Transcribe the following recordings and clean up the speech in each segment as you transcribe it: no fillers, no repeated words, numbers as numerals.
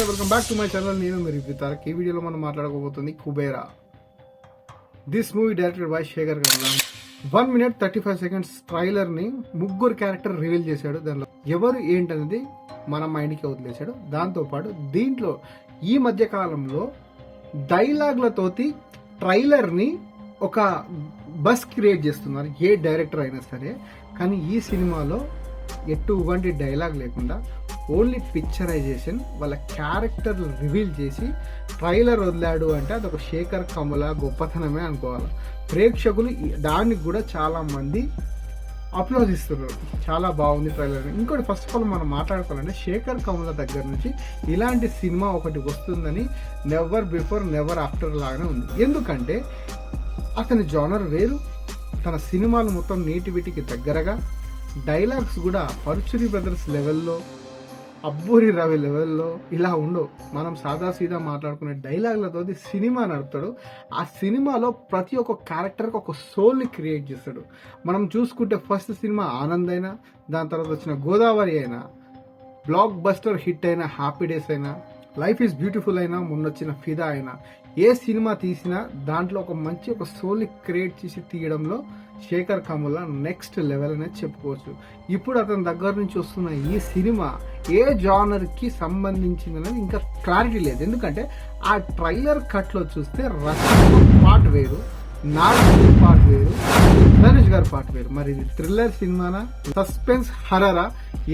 నమస్తే, welcome back to my channel. నేను మీరు తారక్. ఈ వీడియోలో మనం మాట్లాడుకోబోతుంది Kubera. This movie directed by Sekhar Kammula. 1 minute 35 seconds trailer ని ముగ్గురు క్యారెక్టర్ రివీల్ చేశాడు. దానిలో ఎవరు ఏంటనేది మన మైండ్ కి వదిలేశాడు. దాంతో పాటు దీంట్లో ఈ మధ్య కాలంలో డైలాగ్లతోటి ట్రైలర్ ని ఒక బస్ క్రియేట్ చేస్తున్నారు ఏ డైరెక్టర్ అయినా సరే. కానీ ఈ సినిమాలో ఎటువంటి డైలాగ్ లేకుండా ఓన్లీ పిక్చరైజేషన్, వాళ్ళ క్యారెక్టర్ రివీల్ చేసి ట్రైలర్ వదిలాడు అంటే అదొక శేఖర్ కమల గొప్పతనమే అనుకోవాలి. ప్రేక్షకులు దానికి కూడా చాలా మంది అప్లోదిస్తున్నారు. చాలా బాగుంది ట్రైలర్. ఇంకోటి ఫస్ట్ ఆఫ్ ఆల్ మనం మాట్లాడుకోవాలంటే శేఖర్ కమల దగ్గర నుంచి ఇలాంటి సినిమా ఒకటి వస్తుందని నెవర్ బిఫోర్ నెవర్ ఆఫ్టర్ లాగానే ఉంది. ఎందుకంటే అతని జానర్ వేరు, తన సినిమాలు మొత్తం నేటివిటీకి దగ్గరగా, డైలాగ్స్ కూడా పరుచురి బ్రదర్స్ లెవెల్లో, అబ్బూరి రవి లెవెల్లో ఇలా ఉండవు. మనం సాదాసీదా మాట్లాడుకునే డైలాగ్లతో సినిమా నడుపుతాడు. ఆ సినిమాలో ప్రతి ఒక్క క్యారెక్టర్కి ఒక సోల్ని క్రియేట్ చేస్తాడు. మనం చూసుకుంటే ఫస్ట్ సినిమా ఆనంద్ అయినా, దాని తర్వాత వచ్చిన గోదావరి అయినా, బ్లాక్ బస్టర్ హిట్ అయిన హ్యాపీ డేస్ అయినా, లైఫ్ ఈజ్ బ్యూటిఫుల్ అయినా, మొన్నొచ్చిన ఫిదా అయినా, ఏ సినిమా తీసినా దాంట్లో ఒక మంచి ఒక సోల్ని క్రియేట్ చేసి తీయడంలో శేఖర్ కమల నెక్స్ట్ లెవెల్ అనేది చెప్పుకోవచ్చు. ఇప్పుడు అతని దగ్గర నుంచి వస్తున్న ఈ సినిమా ఏ జానర్ కి సంబంధించింది ఇంకా క్లారిటీ లేదు. ఎందుకంటే ఆ ట్రైలర్ కట్ లో చూస్తే రష్మి పార్ట్ వేరు, నాగ్ పార్ట్ వేరు, ధనుష్ గారి పార్ట్ వేరు. మరి ఇది థ్రిల్లర్ సినిమానా, సస్పెన్స్ హరరా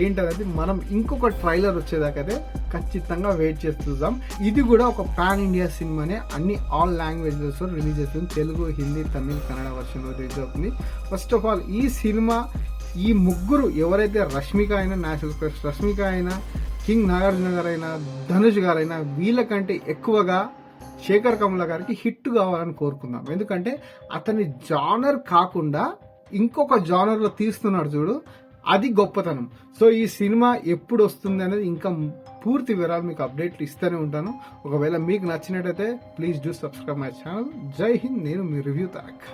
ఏంటనేది మనం ఇంకొక ట్రైలర్ వచ్చేదాకైతే ఖచ్చితంగా వెయిట్ చేసి చూద్దాం. ఇది కూడా ఒక పాన్ ఇండియా సినిమానే, అన్ని ఆల్ లాంగ్వేజెస్ రిలీజ్ అవుతుంది. తెలుగు, హిందీ, తమిళ్, కన్నడ వర్షన్ రిలీజ్ అవుతుంది. ఫస్ట్ ఆఫ్ ఆల్ ఈ సినిమా ఈ ముగ్గురు ఎవరైతే రష్మిక అయినా, నేషనల్ క్రష్ రష్మిక అయినా, కింగ్ నాగార్జున గారైనా, ధనుష్ గారైనా, వీళ్ళకంటే ఎక్కువగా శేఖర్ కమల గారికి హిట్ కావాలని కోరుకుందాం. ఎందుకంటే అతని జానర్ కాకుండా ఇంకొక జానర్ లో తీస్తున్నాడు చూడు, అది గొప్పతనం. సో ఈ సినిమా ఎప్పుడు వస్తుంది అనేది ఇంకా పూర్తి వివరాలు మీకు అప్డేట్లు ఇస్తూనే ఉంటాను. ఒకవేళ మీకు నచ్చినట్టయితే please do subscribe my channel. జై హింద్. నేను మీ రివ్యూ తారక్.